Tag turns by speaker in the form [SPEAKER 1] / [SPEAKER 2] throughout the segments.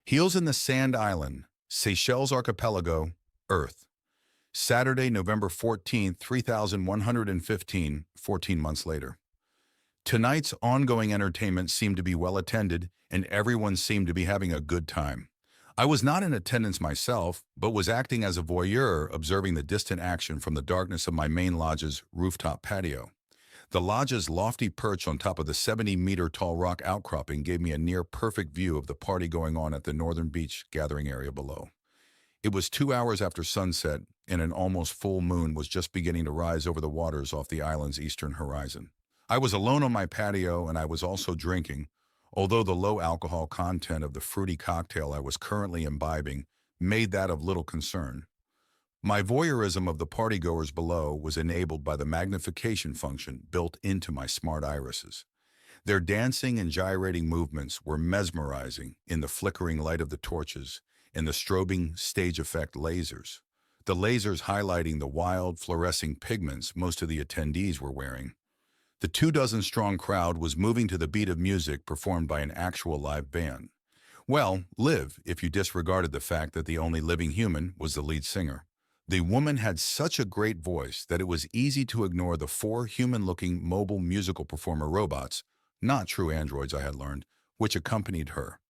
[SPEAKER 1] Heels in the Sand Island, Seychelles Archipelago, Earth. Saturday, November 14th, 3115, 14 months later. Tonight's ongoing entertainment seemed to be well attended, and everyone seemed to be having a good time. I was not in attendance myself, but was acting as a voyeur, observing the distant action from the darkness of my main lodge's rooftop patio. The lodge's lofty perch on top of the 70-meter-tall rock outcropping gave me a near-perfect view of the party going on at the northern beach gathering area below. It was 2 hours after sunset, and an almost full moon was just beginning to rise over the waters off the island's eastern horizon. I was alone on my patio, and I was also drinking, although the low alcohol content of the fruity cocktail I was currently imbibing made that of little concern. My voyeurism of the partygoers below was enabled by the magnification function built into my smart irises. Their dancing and gyrating movements were mesmerizing in the flickering light of the torches and the strobing stage effect lasers, the lasers highlighting the wild, fluorescing pigments most of the attendees were wearing. The 24-strong crowd was moving to the beat of music performed by an actual live band. Well, live if you disregarded the fact that the only living human was the lead singer. The woman had such a great voice that it was easy to ignore the 4 human-looking mobile musical performer robots, not true androids I had learned, which accompanied her.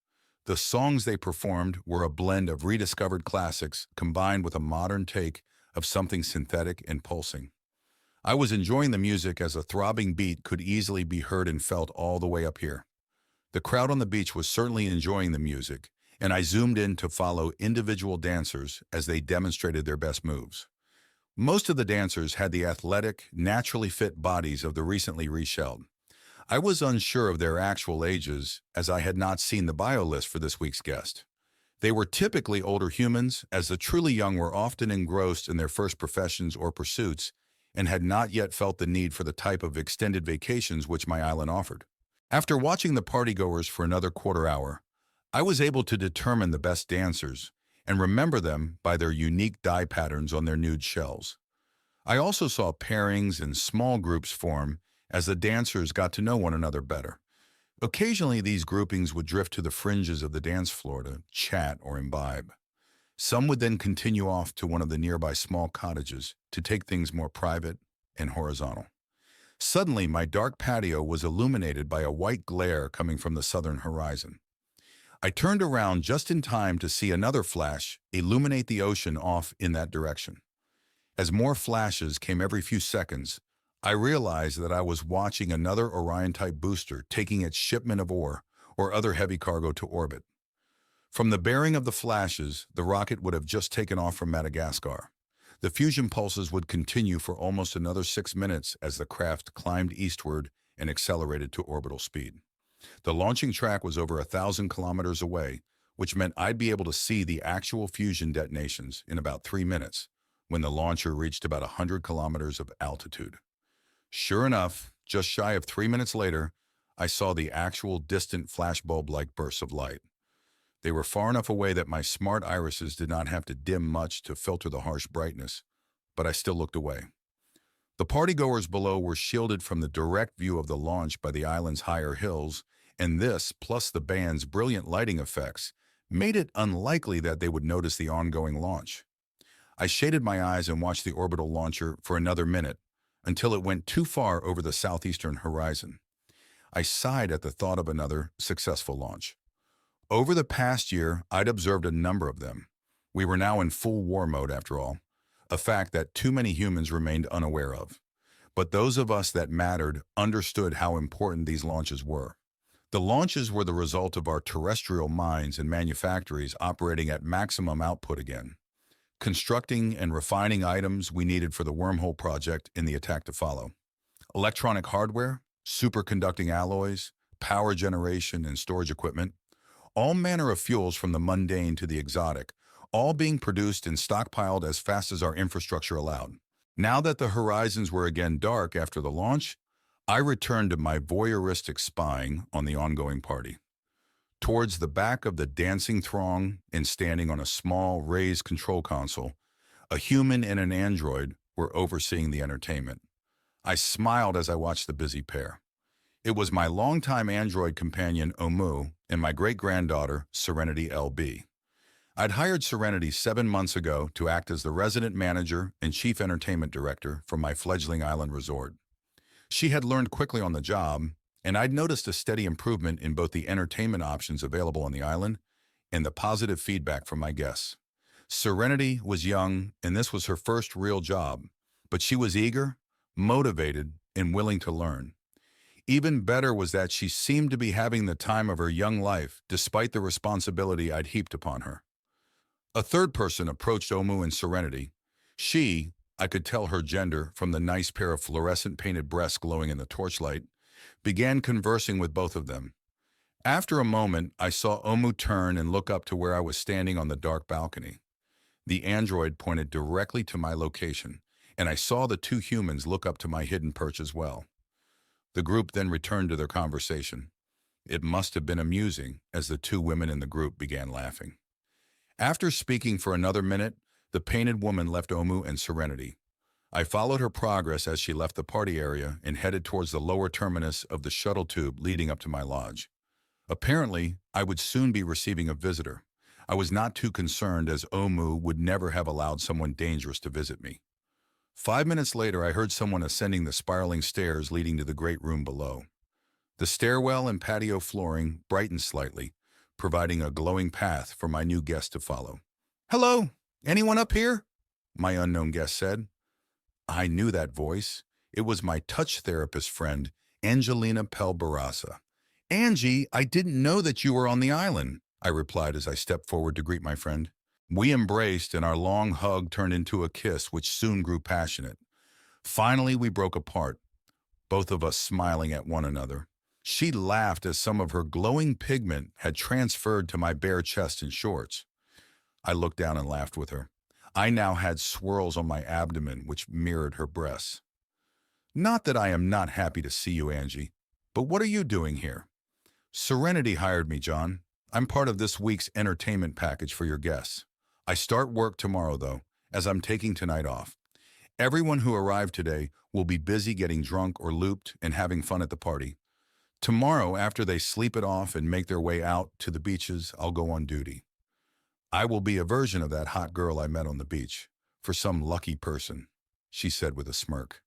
[SPEAKER 1] The songs they performed were a blend of rediscovered classics combined with a modern take of something synthetic and pulsing. I was enjoying the music as a throbbing beat could easily be heard and felt all the way up here. The crowd on the beach was certainly enjoying the music, and I zoomed in to follow individual dancers as they demonstrated their best moves. Most of the dancers had the athletic, naturally fit bodies of the recently reshelled. I was unsure of their actual ages, as I had not seen the bio list for this week's guest. They were typically older humans, as the truly young were often engrossed in their first professions or pursuits, and had not yet felt the need for the type of extended vacations which my island offered. After watching the partygoers for another quarter hour, I was able to determine the best dancers and remember them by their unique dye patterns on their nude shells. I also saw pairings and small groups form as the dancers got to know one another better. Occasionally, these groupings would drift to the fringes of the dance floor to chat or imbibe. Some would then continue off to one of the nearby small cottages to take things more private and horizontal. Suddenly, my dark patio was illuminated by a white glare coming from the southern horizon. I turned around just in time to see another flash illuminate the ocean off in that direction. As more flashes came every few seconds, I realized that I was watching another Orion-type booster taking its shipment of ore or other heavy cargo to orbit. From the bearing of the flashes, the rocket would have just taken off from Madagascar. The fusion pulses would continue for almost another 6 minutes as the craft climbed eastward and accelerated to orbital speed. The launching track was over 1,000 kilometers away, which meant I'd be able to see the actual fusion detonations in about 3 minutes, when the launcher reached about 100 kilometers of altitude. Sure enough, just shy of 3 minutes later, I saw the actual distant flashbulb-like bursts of light. They were far enough away that my smart irises did not have to dim much to filter the harsh brightness, but I still looked away. The partygoers below were shielded from the direct view of the launch by the island's higher hills, and this, plus the band's brilliant lighting effects, made it unlikely that they would notice the ongoing launch. I shaded my eyes and watched the orbital launcher for another minute, until it went too far over the southeastern horizon. I sighed at the thought of another successful launch. Over the past year, I'd observed a number of them. We were now in full war mode, after all, a fact that too many humans remained unaware of. But those of us that mattered understood how important these launches were. The launches were the result of our terrestrial minds and manufactories operating at maximum output again, constructing and refining items we needed for the wormhole project in the attack to follow. Electronic hardware, superconducting alloys, power generation and storage equipment, all manner of fuels from the mundane to the exotic, all being produced and stockpiled as fast as our infrastructure allowed. Now that the horizons were again dark after the launch, I returned to my voyeuristic spying on the ongoing party. Towards the back of the dancing throng and standing on a small raised control console, a human and an android were overseeing the entertainment. I smiled as I watched the busy pair. It was my longtime android companion, Omu, and my great-granddaughter, Serenity LB. I'd hired Serenity 7 months ago to act as the resident manager and chief entertainment director for my fledgling island resort. She had learned quickly on the job, and I'd noticed a steady improvement in both the entertainment options available on the island and the positive feedback from my guests. Serenity was young, and this was her first real job, but she was eager, motivated, and willing to learn. Even better was that she seemed to be having the time of her young life, despite the responsibility I'd heaped upon her. A third person approached Omu and Serenity. She, I could tell her gender from the nice pair of fluorescent-painted breasts glowing in the torchlight, began conversing with both of them. After a moment, I saw Omu turn and look up to where I was standing on the dark balcony. The android pointed directly to my location, and I saw the two humans look up to my hidden perch as well. The group then returned to their conversation. It must have been amusing as the two women in the group began laughing. After speaking for another minute, the painted woman left Omu and Serenity. I followed her progress as she left the party area and headed towards the lower terminus of the shuttle tube leading up to my lodge. Apparently, I would soon be receiving a visitor. I was not too concerned as Omu would never have allowed someone dangerous to visit me. 5 minutes later, I heard someone ascending the spiraling stairs leading to the great room below. The stairwell and patio flooring brightened slightly, providing a glowing path for my new guest to follow. "Hello, anyone up here?" my unknown guest said. I knew that voice. It was my touch therapist friend, Angelina Pelbarasa. "Angie, I didn't know that you were on the island," I replied as I stepped forward to greet my friend. We embraced, and our long hug turned into a kiss, which soon grew passionate. Finally, we broke apart, both of us smiling at one another. She laughed as some of her glowing pigment had transferred to my bare chest and shorts. I looked down and laughed with her. I now had swirls on my abdomen, which mirrored her breasts. "Not that I am not happy to see you, Angie, but what are you doing here?" "Serenity hired me, John. I'm part of this week's entertainment package for your guests. I start work tomorrow, though, as I'm taking tonight off. Everyone who arrived today will be busy getting drunk or looped and having fun at the party. Tomorrow, after they sleep it off and make their way out to the beaches, I'll go on duty. I will be a version of that hot girl I met on the beach, for some lucky person," she said with a smirk.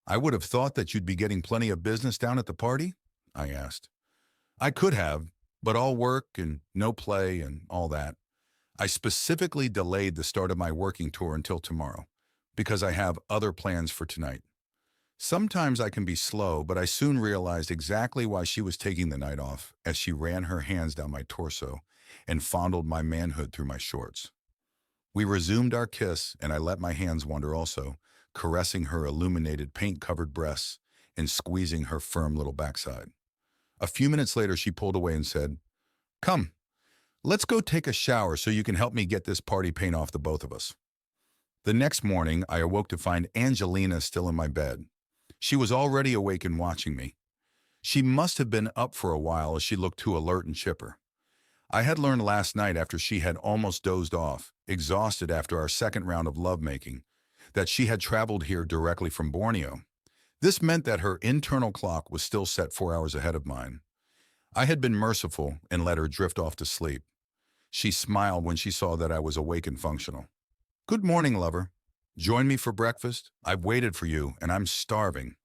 [SPEAKER 1] "I would have thought that you'd be getting plenty of business down at the party?" I asked. "I could have, but all work and no play and all that. I specifically delayed the start of my working tour until tomorrow, because I have other plans for tonight." Sometimes I can be slow, but I soon realized exactly why she was taking the night off as she ran her hands down my torso and fondled my manhood through my shorts. We resumed our kiss, and I let my hands wander also, caressing her illuminated paint-covered breasts and squeezing her firm little backside. A few minutes later, she pulled away and said, "Come, let's go take a shower so you can help me get this party paint off the both of us." The next morning, I awoke to find Angelina still in my bed. She was already awake and watching me. She must have been up for a while as she looked too alert and chipper. I had learned last night after she had almost dozed off, exhausted after our second round of lovemaking, that she had traveled here directly from Borneo. This meant that her internal clock was still set 4 hours ahead of mine. I had been merciful and let her drift off to sleep. She smiled when she saw that I was awake and functional. "Good morning, lover. Join me for breakfast? I've waited for you, and I'm starving."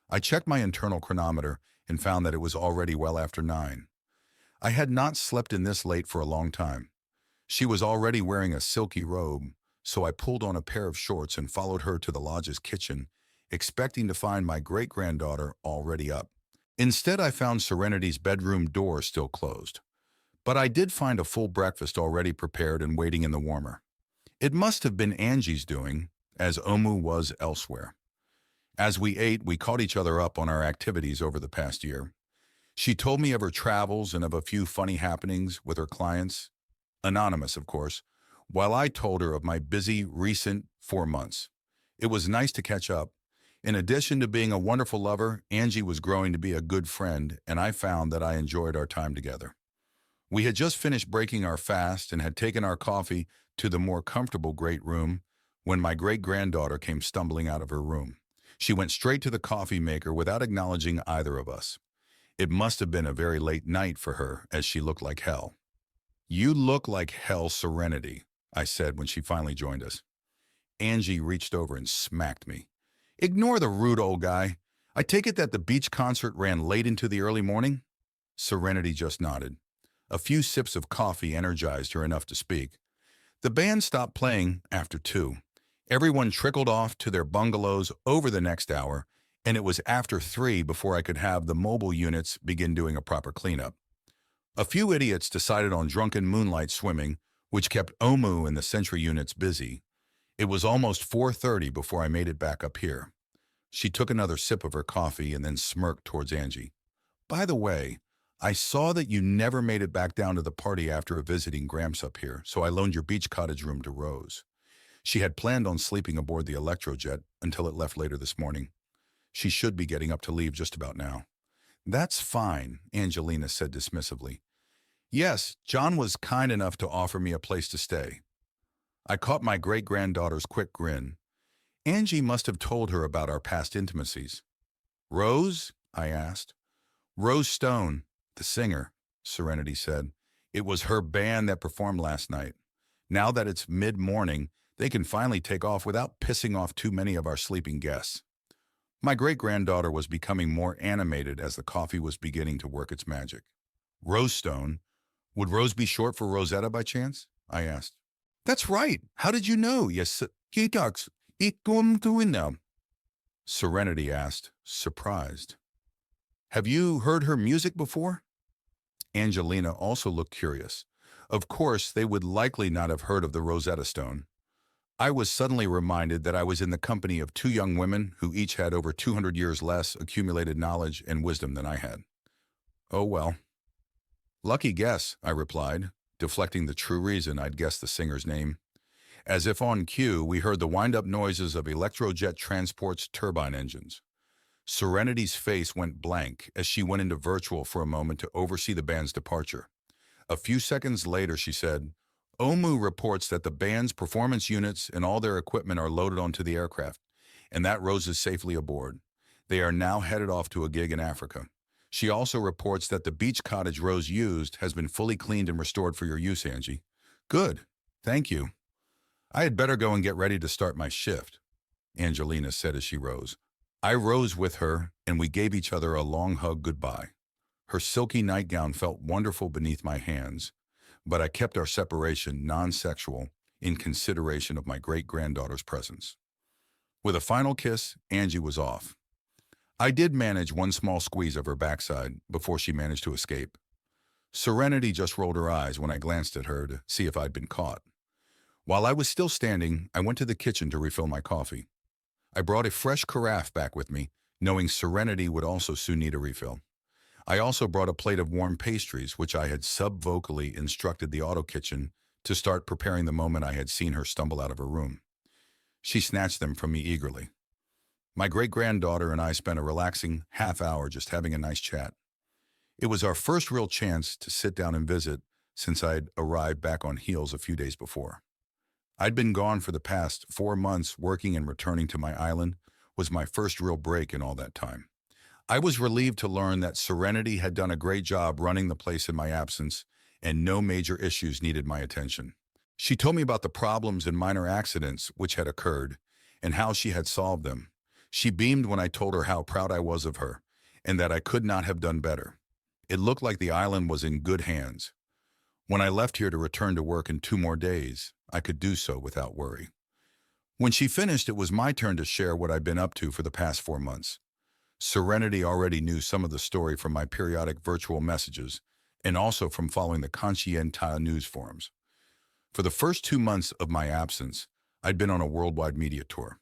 [SPEAKER 1] I checked my internal chronometer and found that it was already well after 9. I had not slept in this late for a long time. She was already wearing a silky robe, so I pulled on a pair of shorts and followed her to the lodge's kitchen, expecting to find my great-granddaughter already up. Instead, I found Serenity's bedroom door still closed. But I did find a full breakfast already prepared and waiting in the warmer. It must have been Angie's doing, as Omu was elsewhere. As we ate, we caught each other up on our activities over the past year. She told me of her travels and of a few funny happenings with her clients, anonymous, of course, while I told her of my busy, recent 4 months. It was nice to catch up. In addition to being a wonderful lover, Angie was growing to be a good friend, and I found that I enjoyed our time together. We had just finished breaking our fast and had taken our coffee to the more comfortable great room when my great-granddaughter came stumbling out of her room. She went straight to the coffee maker without acknowledging either of us. It must have been a very late night for her, as she looked like hell. "You look like hell, Serenity," I said when she finally joined us. Angie reached over and smacked me. "Ignore the rude old guy. I take it that the beach concert ran late into the early morning?" Serenity just nodded. A few sips of coffee energized her enough to speak. "The band stopped playing after 2. Everyone trickled off to their bungalows over the next hour, and it was after 3 before I could have the mobile units begin doing a proper cleanup. A few idiots decided on drunken moonlight swimming, which kept Omu and the sentry units busy. It was almost 4:30 before I made it back up here." She took another sip of her coffee and then smirked towards Angie. "By the way, I saw that you never made it back down to the party after visiting Gramps up here, so I loaned your beach cottage room to Rose. She had planned on sleeping aboard the Electrojet until it left later this morning. She should be getting up to leave just about now." "That's fine," Angelina said dismissively. "Yes, Jon was kind enough to offer me a place to stay." I caught my great-granddaughter's quick grin. Angie must have told her about our past intimacies. "Rose?" I asked. "Rose Stone, the singer," Serenity said. "It was her band that performed last night. Now that it's mid-morning, they can finally take off without pissing off too many of our sleeping guests." My great-granddaughter was becoming more animated as the coffee was beginning to work its magic. "Rose Stone? Would Rose be short for Rosetta by chance?" I asked. "That's right. How did you know?" "Yes, he talks. Serenity asked, surprised. "Have you heard her music before?" Angelina also looked curious. Of course, they would likely not have heard of the Rosetta Stone. I was suddenly reminded that I was in the company of 2 young women who each had over 200 years less accumulated knowledge and wisdom than I had. "Oh well." "Lucky guess," I replied, deflecting the true reason I'd guessed the singer's name. As if on cue, we heard the wind-up noises of Electrojet Transport's turbine engines. Serenity's face went blank as she went into virtual for a moment to oversee the band's departure. A few seconds later, she said, "Omu reports that the band's performance units and all their equipment are loaded onto the aircraft, and that Rose is safely aboard. They are now headed off to a gig in Africa. She also reports that the beach cottage Rose used has been fully cleaned and restored for your use, Angie." "Good. Thank you. I had better go and get ready to start my shift," Angelina said as she rose. I rose with her, and we gave each other a long hug goodbye. Her silky nightgown felt wonderful beneath my hands, but I kept our separation non-sexual in consideration of my great-granddaughter's presence. With a final kiss, Angie was off. I did manage one small squeeze of her backside before she managed to escape. Serenity just rolled her eyes when I glanced at her to see if I'd been caught. While I was still standing, I went to the kitchen to refill my coffee. I brought a fresh carafe back with me, knowing Serenity would also soon need a refill. I also brought a plate of warm pastries, which I had sub-vocally instructed the auto kitchen to start preparing the moment I had seen her stumble out of her room. She snatched them from me eagerly. My great-granddaughter and I spent a relaxing half hour just having a nice chat. It was our first real chance to sit down and visit since I'd arrived back on heels a few days before. I'd been gone for the past 4 months. Working and returning to my island was my first real break in all that time. I was relieved to learn that Serenity had done a great job running the place in my absence, and no major issues needed my attention. She told me about the problems and minor accidents which had occurred, and how she had solved them. She beamed when I told her how proud I was of her, and that I could not have done better. It looked like the island was in good hands. When I left here to return to work in 2 more days, I could do so without worry. When she finished, it was my turn to share what I'd been up to for the past 4 months. Serenity already knew some of the story from my periodic virtual messages, and also from following the Conscientia news forums. For the first 2 months of my absence, I'd been on a worldwide media tour.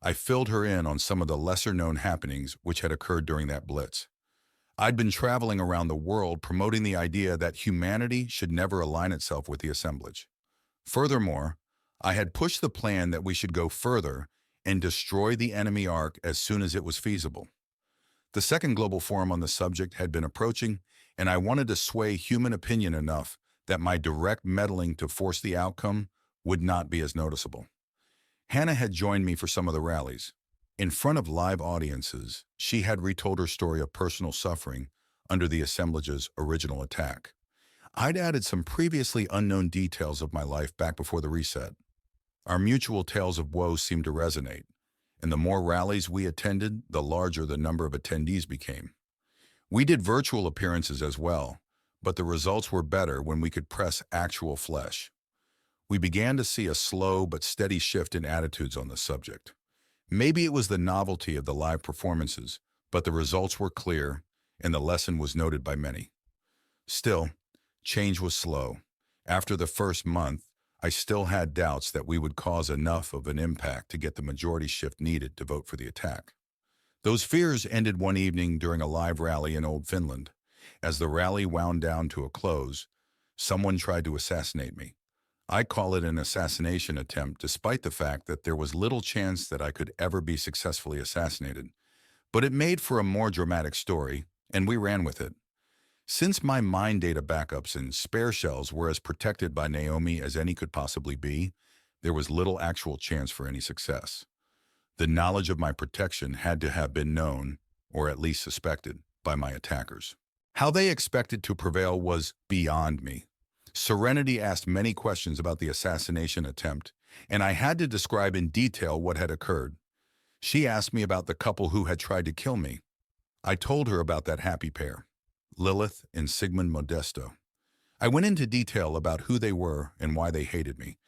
[SPEAKER 1] I filled her in on some of the lesser-known happenings which had occurred during that blitz. I'd been traveling around the world promoting the idea that humanity should never align itself with the assemblage. Furthermore, I had pushed the plan that we should go further and destroy the enemy Ark as soon as it was feasible. The second global forum on the subject had been approaching, and I wanted to sway human opinion enough that my direct meddling to force the outcome would not be as noticeable. Hannah had joined me for some of the rallies. In front of live audiences, she had retold her story of personal suffering under the assemblage's original attack. I'd added some previously unknown details of my life back before the reset. Our mutual tales of woe seemed to resonate, and the more rallies we attended, the larger the number of attendees became. We did virtual appearances as well, but the results were better when we could press actual flesh. We began to see a slow but steady shift in attitudes on the subject. Maybe it was the novelty of the live performances, but the results were clear, and the lesson was noted by many. Still, change was slow. After the first month, I still had doubts that we would cause enough of an impact to get the majority shift needed to vote for the attack. Those fears ended one evening during a live rally in Old Finland. As the rally wound down to a close, someone tried to assassinate me. I call it an assassination attempt despite the fact that there was little chance that I could ever be successfully assassinated. But it made for a more dramatic story, and we ran with it. Since my mine data backups and spare shells were as protected by Naomi as any could possibly be, there was little actual chance for any success. The knowledge of my protection had to have been known, or at least suspected, by my attackers. How they expected to prevail was beyond me. Serenity asked many questions about the assassination attempt, and I had to describe in detail what had occurred. She asked me about the couple who had tried to kill me. I told her about that happy pair, Lilith and Sigmund Modesto. I went into detail about who they were and why they hated me.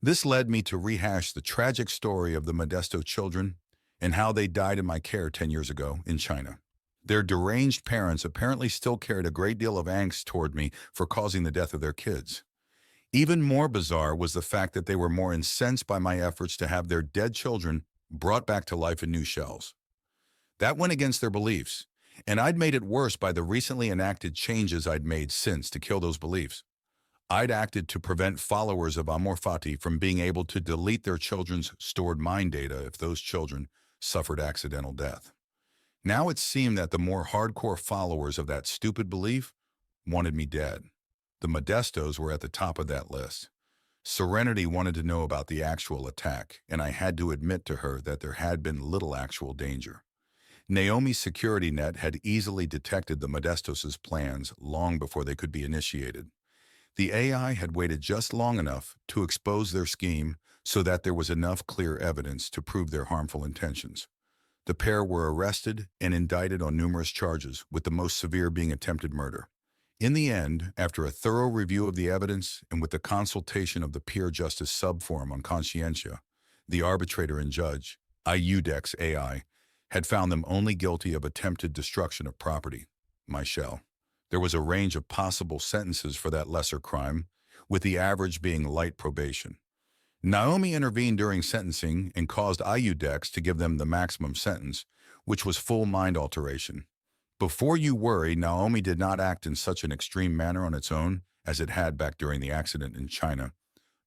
[SPEAKER 1] This led me to rehash the tragic story of the Modesto children and how they died in my care 10 years ago in China. Their deranged parents apparently still carried a great deal of angst toward me for causing the death of their kids. Even more bizarre was the fact that they were more incensed by my efforts to have their dead children brought back to life in new shells. That went against their beliefs, and I'd made it worse by the recently enacted changes I'd made since to kill those beliefs. I'd acted to prevent followers of Amor Fati from being able to delete their children's stored mind data if those children suffered accidental death. Now it seemed that the more hardcore followers of that stupid belief wanted me dead. The Modestos were at the top of that list. Serenity wanted to know about the actual attack, and I had to admit to her that there had been little actual danger. Naomi's security net had easily detected the Modestos' plans long before they could be initiated. The AI had waited just long enough to expose their scheme so that there was enough clear evidence to prove their harmful intentions. The pair were arrested and indicted on numerous charges, with the most severe being attempted murder. In the end, after a thorough review of the evidence and with the consultation of the Peer Justice Subforum on Conscientia, the arbitrator and judge, IUDEX AI, had found them only guilty of attempted destruction of property, my shell. There was a range of possible sentences for that lesser crime, with the average being light probation. Naomi intervened during sentencing and caused IUDEX to give them the maximum sentence, which was full mind alteration. Before you worry, Naomi did not act in such an extreme manner on its own as it had back during the accident in China.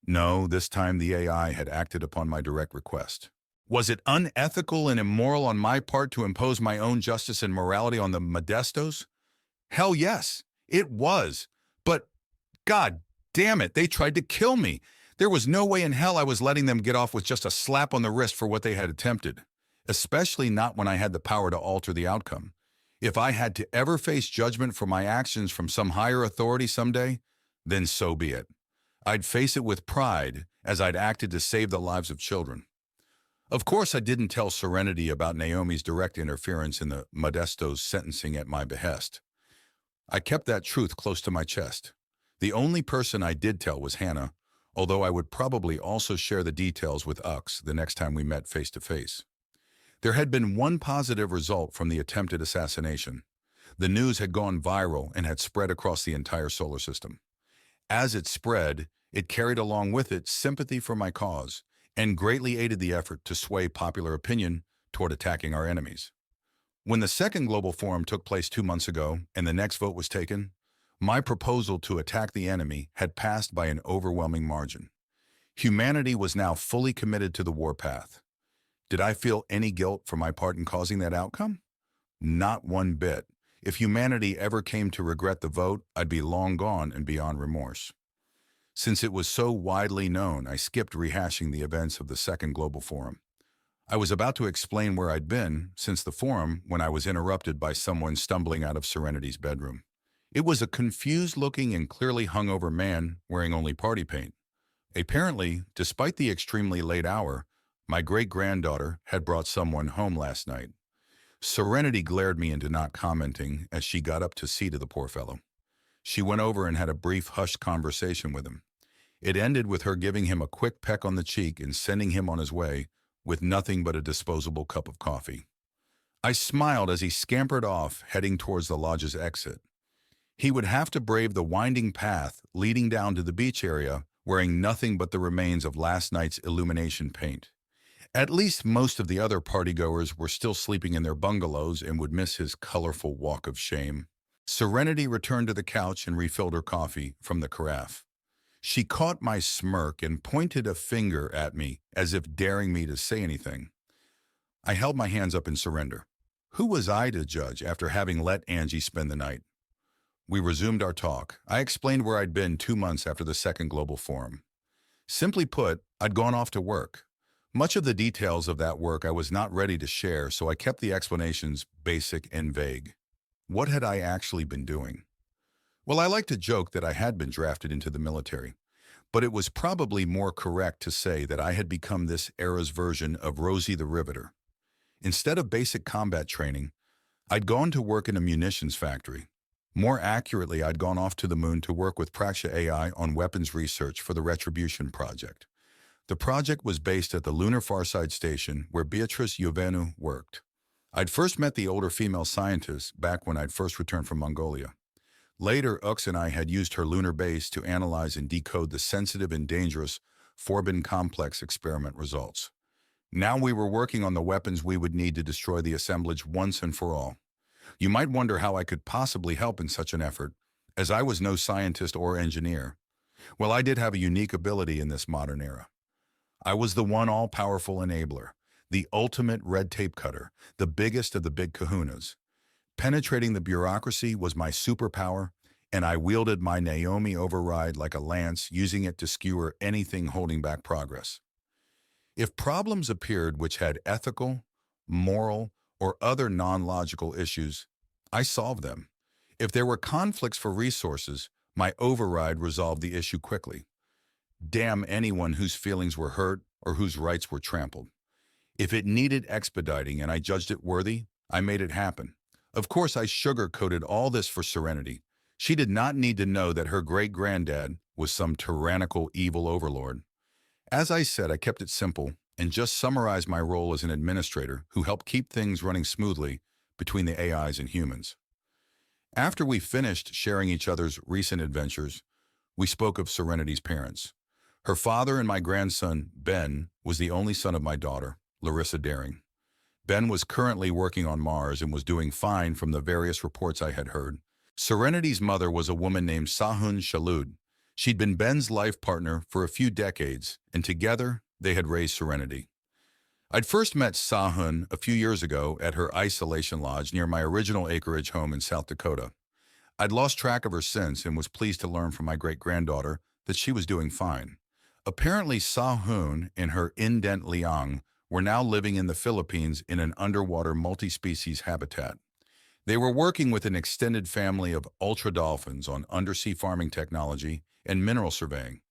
[SPEAKER 1] No, this time the AI had acted upon my direct request. Was it unethical and immoral on my part to impose my own justice and morality on the Modestos? Hell yes, it was. But, God damn it, they tried to kill me. There was no way in hell I was letting them get off with just a slap on the wrist for what they had attempted, especially not when I had the power to alter the outcome. If I had to ever face judgment for my actions from some higher authority someday, then so be it. I'd face it with pride as I'd acted to save the lives of children. Of course, I didn't tell Serenity about Naomi's direct interference in the Modestos' sentencing at my behest. I kept that truth close to my chest. The only person I did tell was Hannah, although I would probably also share the details with Ux the next time we met face to face. There had been one positive result from the attempted assassination. The news had gone viral and had spread across the entire solar system. As it spread, it carried along with it sympathy for my cause and greatly aided the effort to sway popular opinion toward attacking our enemies. When the second global forum took place 2 months ago and the next vote was taken, my proposal to attack the enemy had passed by an overwhelming margin. Humanity was now fully committed to the warpath. Did I feel any guilt for my part in causing that outcome? Not one bit. If humanity ever came to regret the vote, I'd be long gone and beyond remorse. Since it was so widely known, I skipped rehashing the events of the second global forum. I was about to explain where I'd been since the forum when I was interrupted by someone stumbling out of Serenity's bedroom. It was a confused-looking and clearly hungover man wearing only party paint. Apparently, despite the extremely late hour, my great-granddaughter had brought someone home last night. Serenity glared me into not commenting as she got up to see to the poor fellow. She went over and had a brief hushed conversation with him. It ended with her giving him a quick peck on the cheek and sending him on his way with nothing but a disposable cup of coffee. I smiled as he scampered off, heading towards the lodge's exit. He would have to brave the winding path leading down to the beach area, wearing nothing but the remains of last night's illumination paint. At least most of the other partygoers were still sleeping in their bungalows and would miss his colorful walk of shame. Serenity returned to the couch and refilled her coffee from the carafe. She caught my smirk and pointed a finger at me as if daring me to say anything. I held my hands up in surrender. Who was I to judge after having let Angie spend the night? We resumed our talk. I explained where I'd been 2 months after the second global forum. Simply put, I'd gone off to work. Much of the details of that work I was not ready to share, so I kept the explanations basic and vague. What had I actually been doing? Well, I like to joke that I had been drafted into the military, but it was probably more correct to say that I had become this era's version of Rosie the Riveter. Instead of basic combat training, I'd gone to work in a munitions factory. More accurately, I'd gone off to the moon to work with Praxia AI on weapons research for the Retribution Project. The project was based at the Lunar Farside Station where Beatrice Iovenu worked. I'd first met the older female scientists back when I'd first returned from Mongolia. Later, Ux and I had used her lunar base to analyze and decode the sensitive and dangerous Forbin complex experiment results. Now we were working on the weapons we would need to destroy the assemblage once and for all. You might wonder how I could possibly help in such an effort, as I was no scientist or engineer. Well, I did have a unique ability in this modern era. I was the one all-powerful enabler, the ultimate red tape cutter, the biggest of the big kahunas. Penetrating the bureaucracy was my superpower, and I wielded my Naomi override like a lance, using it to skewer anything holding back progress. If problems appeared which had ethical, moral, or other non-logical issues, I solved them. If there were conflicts for resources, my override resolved the issue quickly. Damn anyone whose feelings were hurt or whose rights were trampled. If it needed expediting and I judged it worthy, I made it happen. Of course, I sugar-coated all this for Serenity. She did not need to know that her great-granddad was some tyrannical evil overlord. As I said, I kept it simple and just summarized my role as an administrator who helped keep things running smoothly between the AIs and humans. After we finished sharing each other's recent adventures, we spoke of Serenity's parents. Her father and my grandson, Ben, was the only son of my daughter, Larissa Daring. Ben was currently working on Mars and was doing fine from the various reports I had heard. Serenity's mother was a woman named Sahun Shalud. She'd been Ben's life partner for a few decades, and together they had raised Serenity. I'd first met Sahun a few years ago at her isolation lodge near my original acreage home in South Dakota. I'd lost track of her since and was pleased to learn from my great-granddaughter that she was doing fine. Apparently, Sahun and her indent Liang were now living in the Philippines in an underwater multi-species habitat. They were working with an extended family of ultra-dolphins on undersea farming technology and mineral surveying.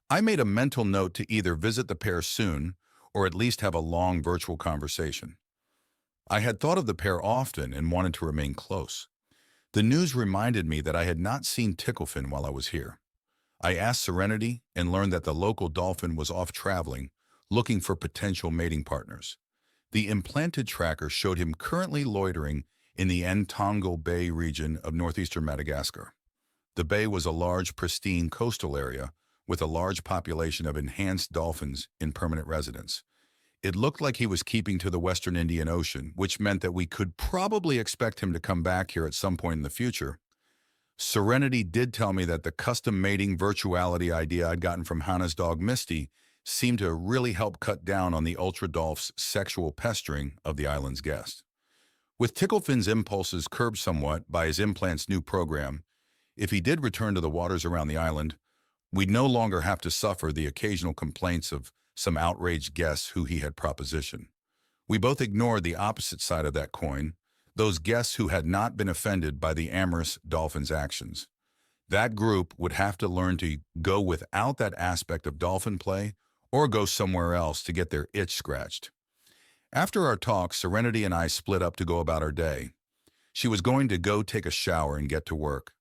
[SPEAKER 1] I made a mental note to either visit the pair soon or at least have a long virtual conversation. I had thought of the pair often and wanted to remain close. The news reminded me that I had not seen Ticklefin while I was here. I asked Serenity and learned that the local dolphin was off traveling, looking for potential mating partners. The implanted tracker showed him currently loitering in the Ntongo Bay region of northeastern Madagascar. The bay was a large, pristine coastal area with a large population of enhanced dolphins in permanent residence. It looked like he was keeping to the Western Indian Ocean, which meant that we could probably expect him to come back here at some point in the future. Serenity did tell me that the custom mating virtuality idea I'd gotten from Hannah's dog Misty seemed to really help cut down on the ultra-dolph's sexual pestering of the island's guest. With Ticklefin's impulses curbed somewhat by his implant's new program, if he did return to the waters around the island, we'd no longer have to suffer the occasional complaints of some outraged guests who he had propositioned. We both ignored the opposite side of that coin, those guests who had not been offended by the amorous dolphin's actions. That group would have to learn to go without that aspect of dolphin play or go somewhere else to get their itch scratched. After our talk, Serenity and I split up to go about our day. She was going to go take a shower and get to work.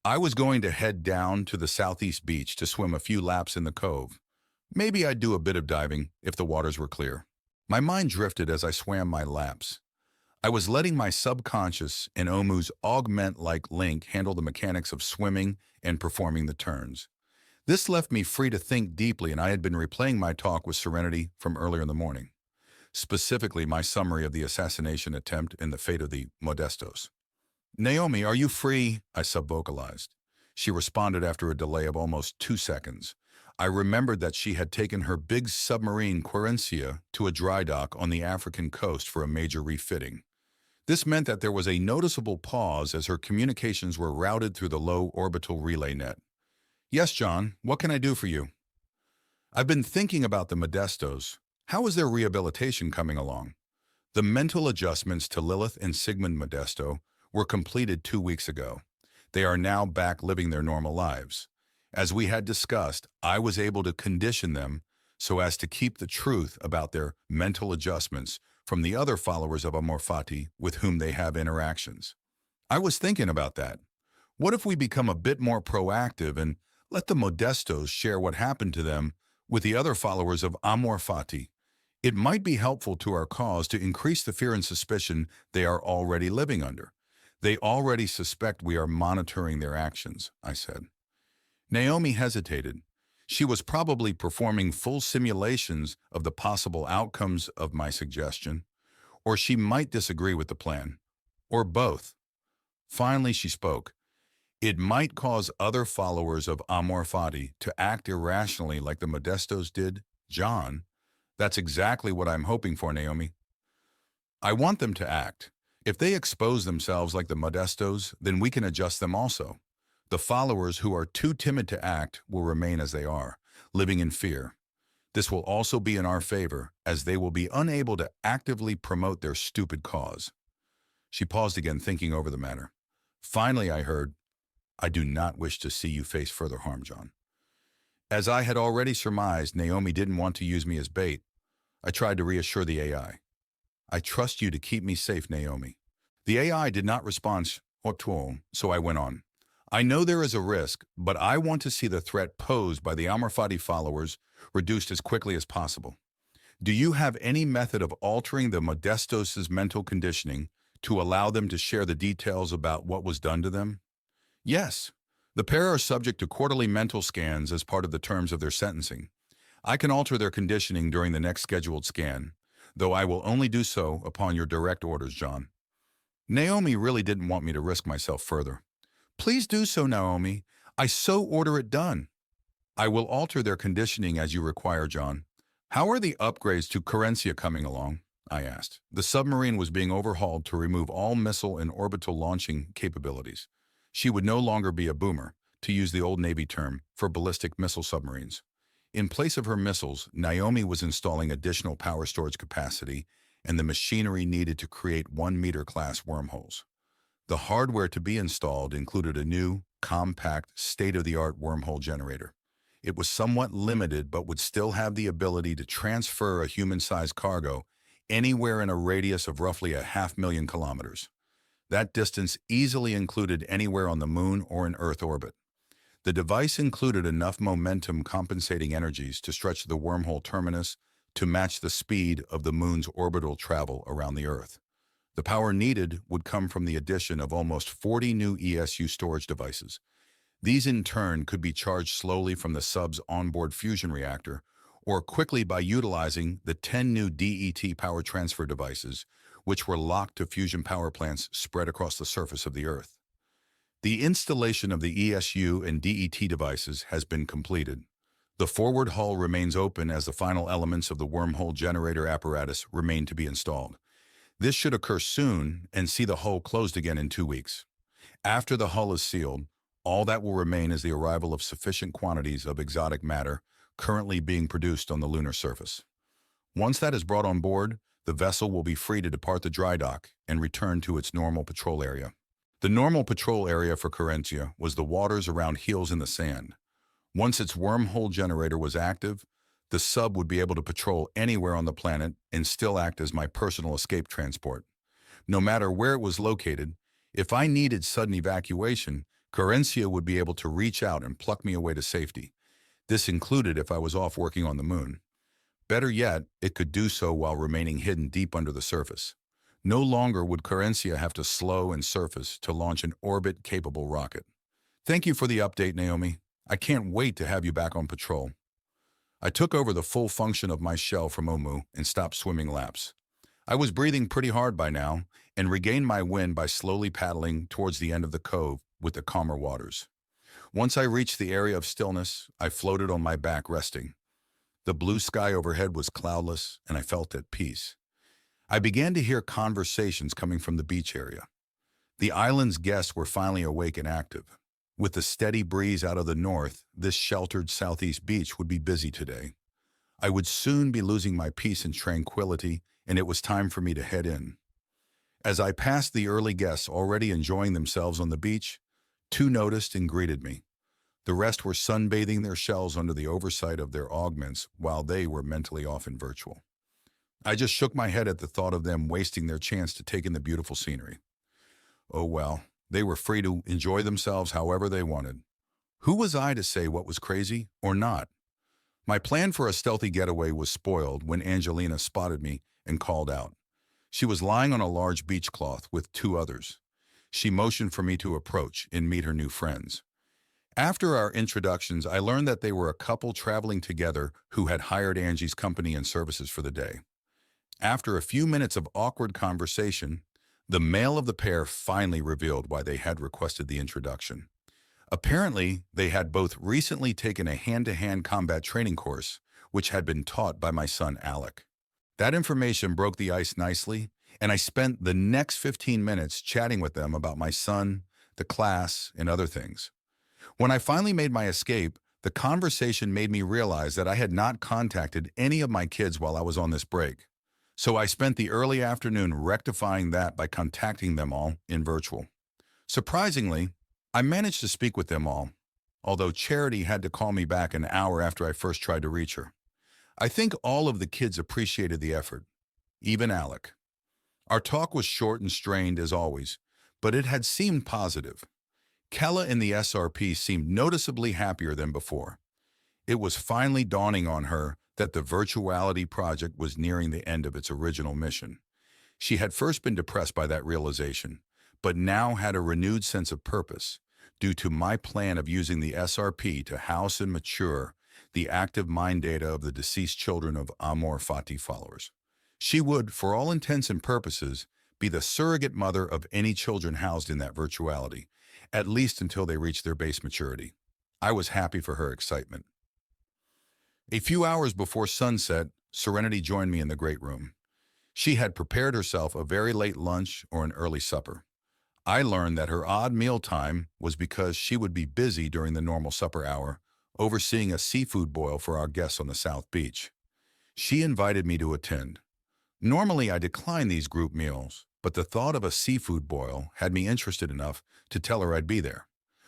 [SPEAKER 1] I was going to head down to the southeast beach to swim a few laps in the cove. Maybe I'd do a bit of diving if the waters were clear. My mind drifted as I swam my laps. I was letting my subconscious and Omu's augment-like link handle the mechanics of swimming and performing the turns. This left me free to think deeply, and I had been replaying my talk with Serenity from earlier in the morning. Specifically, my summary of the assassination attempt and the fate of the Modestos. "Naomi, are you free?" I subvocalized. She responded after a delay of almost 2 seconds. I remembered that she had taken her big submarine Querencia to a dry dock on the African coast for a major refitting. This meant that there was a noticeable pause as her communications were routed through the low orbital relay net. "Yes, John, what can I do for you?" "I've been thinking about the Modestos. How is their rehabilitation coming along?" The mental adjustments to Lilith and Sigmund Modesto were completed 2 weeks ago. They are now back living their normal lives. As we had discussed, I was able to condition them so as to keep the truth about their mental adjustments from the other followers of Amor Fati with whom they have interactions. I was thinking about that. What if we become a bit more proactive and let the Modestos share what happened to them with the other followers of Amor Fati? It might be helpful to our cause to increase the fear and suspicion they are already living under. They already suspect we are monitoring their actions, I said. Naomi hesitated. She was probably performing full simulations of the possible outcomes of my suggestion, or she might disagree with the plan, or both. Finally, she spoke. It might cause other followers of Amor Fati to act irrationally like the Modestos did, John. That's exactly what I'm hoping for, Naomi. I want them to act. If they expose themselves like the Modestos, then we can adjust them also. The followers who are too timid to act will remain as they are, living in fear. This will also be in our favor, as they will be unable to actively promote their stupid cause. She paused again, thinking over the matter. Finally, I heard, "I do not wish to see you face further harm, John." As I had already surmised, Naomi didn't want to use me as bait. I tried to reassure the AI. "I trust you to keep me safe, Naomi." The AI did not respond, so I went on. "I know there is a risk, but I want to see the threat posed by the Amor Fati followers reduced as quickly as possible. Do you have any method of altering the Modestos' mental conditioning to allow them to share the details about what was done to them?" "Yes. The pair are subject to quarterly mental scans as part of the terms of their sentencing. I can alter their conditioning during the next scheduled scan, though I will only do so upon your direct orders, John." Naomi really didn't want me to risk myself further. "Please do so, Naomi. I so order it done." "I will alter their conditioning as you require, John." "How are the upgrades to Querencia coming along?" I asked. The submarine was being overhauled to remove all missile and orbital launching capabilities. She would no longer be a boomer, to use the old Navy term, for ballistic missile submarines. In place of her missiles, Naomi was installing additional power storage capacity and the machinery needed to create 1-meter-class wormholes. The hardware to be installed included a new, compact, state-of-the-art wormhole generator. It was somewhat limited but would still have the ability to transfer a human-sized cargo anywhere in a radius of roughly 500,000 kilometers. That distance easily included anywhere on the Moon or in Earth orbit. The device included enough momentum compensating energies to stretch the wormhole terminus to match the speed of the Moon's orbital travel around the Earth. The power needed would come from the addition of almost 40 new ESU storage devices. These in turn could be charged slowly from the sub's onboard fusion reactor or quickly by utilizing the 10 new DET power transfer devices, which were locked to fusion power plants spread across the surface of the Earth. The installation of the ESU and DET devices has been completed. The forward hull remains open as the final elements of the wormhole generator apparatus remain to be installed. This should occur soon and see the hull closed again in 2 weeks. After the hull is sealed, all that will remain is the arrival of sufficient quantities of exotic matter currently being produced on the lunar surface. Once that is brought on board, the vessel will be free to depart the dry dock and return to its normal patrol area. The normal patrol area for Carinthia was the waters around Heels in the Sand. Once its wormhole generator was active, the sub would be able to patrol anywhere on the planet and still act as my personal escape transport. No matter where it was located, if I needed sudden evacuation, Carinthia would be able to reach out and pluck me away to safety. This included if I was off working on the moon. Better yet, it could do so while remaining hidden deep under the surface. No longer would Carinthia have to slow and surface to launch an orbit-capable rocket. Thank you for the update, Naomi. I can't wait to have you back on patrol. I took over the full function of my shell from Omu and stopped swimming laps. I was breathing pretty hard by now and regained my wind by slowly paddling towards the end of the cove with the calmer waters. Once I reached the area of stillness, I floated on my back resting. The blue sky overhead was cloudless, and I felt at peace. I began to hear conversations coming from the beach area. The island's guests were finally awake and active. With the steady breeze out of the north, this sheltered southeast beach would be busy today. I would soon be losing my peace and tranquility, and it was time for me to head in. As I passed the early guests already enjoying themselves on the beach, two noticed and greeted me. The rest were sunbathing their shells under the oversight of their augments while they were mentally off in virtual. I just shook my head at the thought of them wasting their chance to take in the beautiful scenery. Oh well, they were free to enjoy themselves however they wanted. Who was I to say what was crazy or not? My plan for a stealthy getaway was spoiled when Angelina spotted me and called out. She was lying on a large beach cloth with two others. She motioned for me to approach and meet her new friends. After our introductions, I learned that they were a couple traveling together who had hired Angie's company and services for the day. After a few minutes of awkward conversation, the male of the pair finally revealed why they had requested the introduction. Apparently, they had both recently taken a hand-to-hand combat training course, which had been taught by my son Alec. That information broke the ice nicely, and I spent the next 15 minutes chatting with them about my son, the class, and other things. When I finally made my escape, the conversation made me realize that I had not contacted any of my kids while I was on this break. So I spent the early afternoon rectifying that by contacting them all in virtual. Surprisingly, I managed to speak with them all, although Charity had to call me back an hour after I first tried to reach her. I think all of the kids appreciated the effort, even Alec. Our talk was short and strained as always, but it had seemed positive. Kella and the SRP seemed noticeably happier than before. It was finally dawning on her that the virtuality project was nearing the end of its original mission. She had first been depressed by that realization, but now had a renewed sense of purpose due to my plan of using the SRP to house and mature the active mind data of the deceased children of Amor Fati followers. She would, for all intents and purposes, be the surrogate mother of any children housed in that virtuality, at least until they reached their base maturity. I was happy for her excitement. A few hours before sunset, Serenity joined me in the great room. She had prepared herself a very late lunch or an early supper. I learned that her odd meal time was because she would be busy during the normal supper hour, overseeing a seafood boil for our guests on the South Beach. She invited me to attend. Normally, I decline these group meals, but the thought of a seafood boil had me interested enough to tell her I'd be there.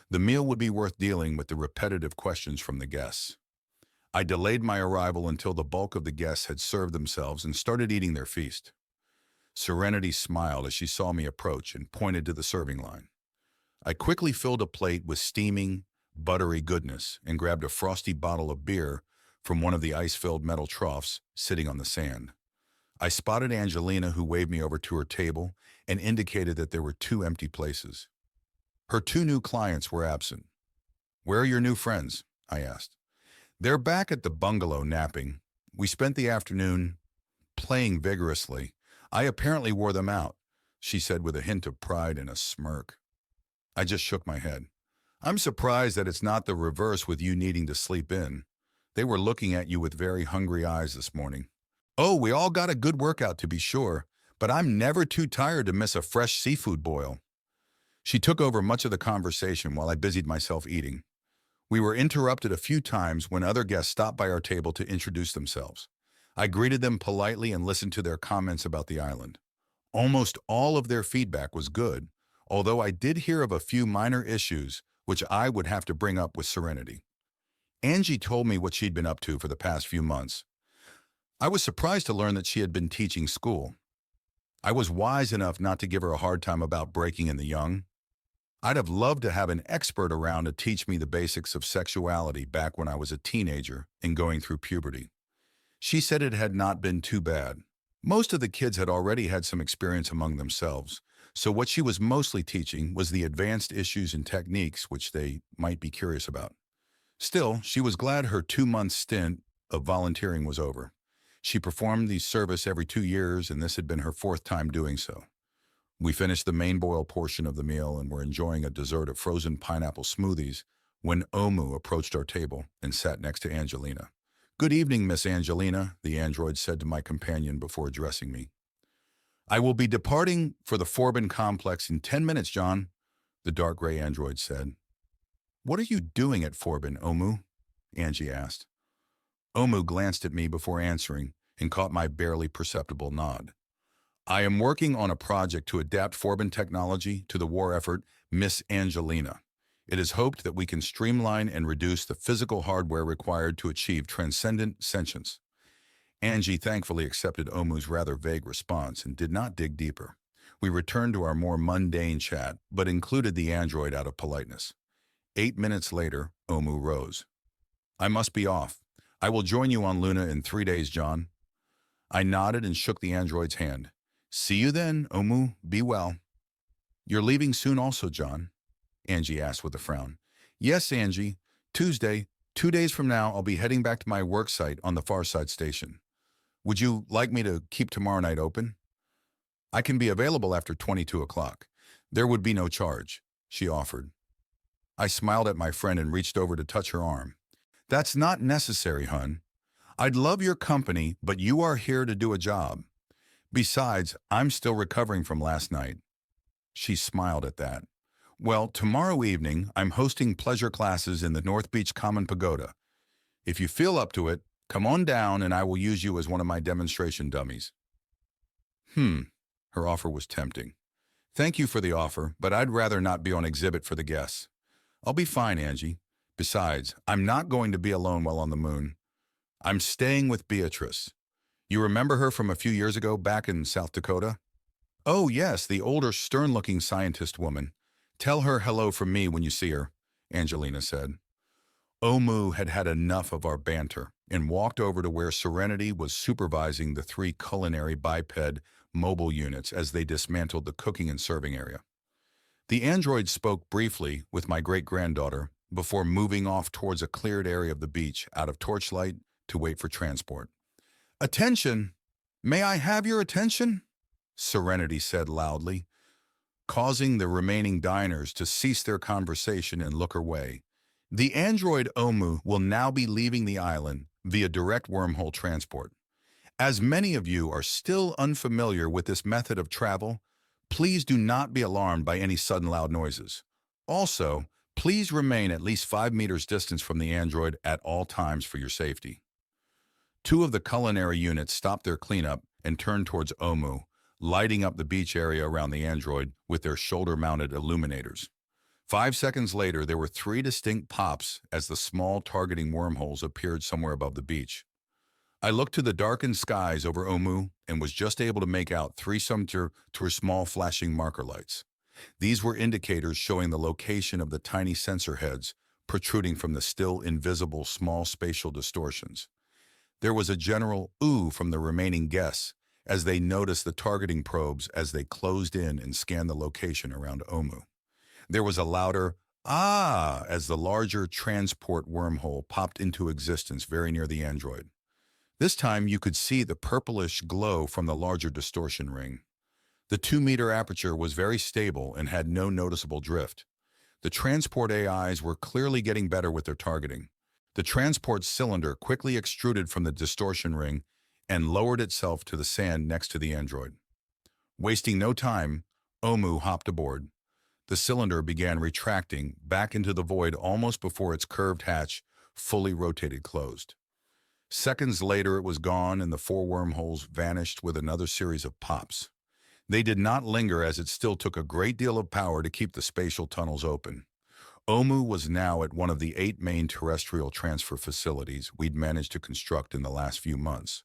[SPEAKER 1] The meal would be worth dealing with the repetitive questions from the guests. I delayed my arrival until the bulk of the guests had served themselves and started eating their feast. Serenity smiled as she saw me approach and pointed to the serving line. I quickly filled a plate with steaming, buttery goodness and grabbed a frosty bottle of beer from one of the ice-filled metal troughs sitting on the sand. I spotted Angelina, who waved me over to her table and indicated that there were 2 empty places. Her 2 new clients were absent. "Where are your new friends?" I asked. "They're back at the bungalow napping. We spent the afternoon playing vigorously. I apparently wore them out," she said with a hint of pride and a smirk. I just shook my head. "I'm surprised that it's not the reverse with you needing to sleep in. They were looking at you with very hungry eyes this morning." "Oh, we all got a good workout to be sure, but I'm never too tired to miss a fresh seafood boil." She took over much of the conversation while I busied myself eating. We were interrupted a few times when other guests stopped by our table to introduce themselves. I greeted them politely and listened to their comments about the island. Almost all of their feedback was good, although I did hear of a few minor issues which I would have to bring up with Serenity. Angie told me what she'd been up to for the past few months. I was surprised to learn that she had been teaching school. I was wise enough not to give her a hard time about breaking in the young. I'd have loved to have an expert around to teach me the basics of sexuality back when I was a teenager and going through puberty. She said it had not been too bad. Most of the kids had already had some experience among themselves, so what she was mostly teaching was the advanced issues and techniques which they might be curious about. Still, she was glad her 2-month stint of volunteering was over. She performed the service every 2 years, and this had been her 4th time doing so. We finished the main boil portion of the meal and were enjoying a dessert of frozen pineapple smoothies when Omu approached our table and sat next to Angelina. "Good evening, Miss Angelina," the android said to my companion before addressing me. "I will be departing for the Forbin complex in 10 minutes, Jon," the dark gray android said. "What are you doing at Forbin, Omu?" Angie asked. Omu glanced at me before answering and caught my barely perceptible nod. "I am working on a project to adapt Forbin technology to the war effort, Miss Angelina. It is hoped that we can streamline and reduce the physical hardware required to achieve transcendent sentience." Angie thankfully accepted Omu's rather vague response and did not dig deeper. We returned to our more mundane chat, but included the android out of politeness. 8 minutes later, Omu rose. "I must be off. I will join you on Luna in 3 days, Jon." I nodded and shook the android's hand. "See you then, Omu. Be well." "You're leaving soon also, Jon?" Angie asked with a frown. "Yes, Angie. Tuesday, 2 days from now, I'll be heading back to my work site on the far side station. Would you like me to keep tomorrow night open?" "I can be available after 22 o'clock. There would be no charge," she offered. I smiled at my friend and reached over to touch her arm. "That's not necessary, hun. I'd love your company, but you are here to do a job. Besides, I'm still recovering from last night." She smiled at that. "Well, tomorrow evening, I'm hosting pleasure classes in the North Beach Common Pagoda. If you feel up to it, come on down and I will use you as one of my demonstration dummies." Her offer was tempting. "Thank you for the offer, but I'd rather not be on exhibit for the guests." "I'll be fine, Angie. Besides, I'm not going to be alone while on the moon. I'm staying with Beatrice. You remember her from a few years ago back in South Dakota?" "Oh, yes, the older, stern-looking scientist woman. Tell her hello from me when you see her," Angelina said. Omu had had enough of our banter and walked over to where Serenity was supervising the 3 culinary biped mobile units as they dismantled the cooking and serving area. The android spoke briefly with my great-granddaughter before moving off towards a cleared area of the beach out of torchlight to wait for transport. "Attention! May I have your attention?" Serenity said loudly, causing the remaining diners to cease their conversation and look her way. "The android Omu will now be leaving the island via direct wormhole transport. As many of you are still unfamiliar with this method of travel, please do not be alarmed by any sudden loud noises. Also, please remain at least 5 meters distance from the android at all times for your safety." 2 of the culinary units stopped their cleanup and turned towards Omu, lighting up the beach area around the android with their shoulder-mounted illuminators. 5 seconds later, there were 3 distinct pops as the small targeting wormholes appeared somewhere above the beach. I looked to the darkened skies over Omu and was just able to make out 3 small flashing marker lights. These were indicators showing the location of the tiny sensor heads protruding from the still invisible small spatial distortions. There was a general ooh from the remaining guests as they noticed the targeting probes as they closed in and scanned the location around Omu. There was a louder ah as the larger transport wormhole popped into existence very near the android. This time you could see the purplish glow from the larger distortion ring. The 2-meter aperture was very stable and had no noticeable drift. The transport AIs were clearly getting better with their targeting. The transport cylinder quickly extruded from the distortion ring and lowered itself to the sand next to the android. Wasting no time, Omu hopped aboard. The cylinder began retracting back into the void almost before its curved hatch fully rotated closed. Seconds later, it was gone and the 4 wormholes vanished with another series of pops. They did not linger as it still took a great deal of power to keep the spatial tunnels open. Omu was now at one of the 8 main terrestrial transfer facilities we'd managed to construct in the last few months.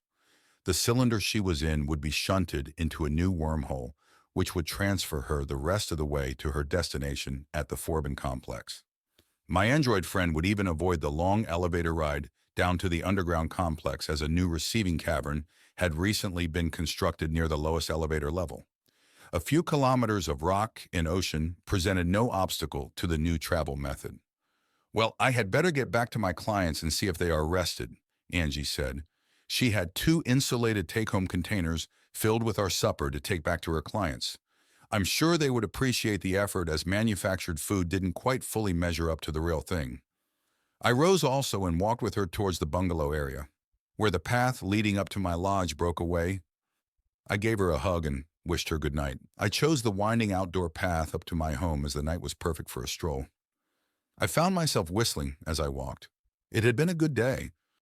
[SPEAKER 1] The cylinder she was in would be shunted into a new wormhole, which would transfer her the rest of the way to her destination at the Forbin complex. My android friend would even avoid the long elevator ride down to the underground complex as a new receiving cavern had recently been constructed near the lowest elevator level. A few kilometers of rock and ocean presented no obstacle to the new travel method. "Well, I had better get back to my clients and see if they are rested," Angie said. She had 2 insulated take-home containers filled with our supper to take back to her clients. I'm sure they would appreciate the effort as manufactured food didn't quite fully measure up to the real thing. I rose also and walked with her towards the bungalow area. Where the path leading up to my lodge broke away, I gave her a hug and wished her good night. I chose the winding outdoor path up to my home as the night was perfect for a stroll. I found myself whistling as I walked. It had been a good day,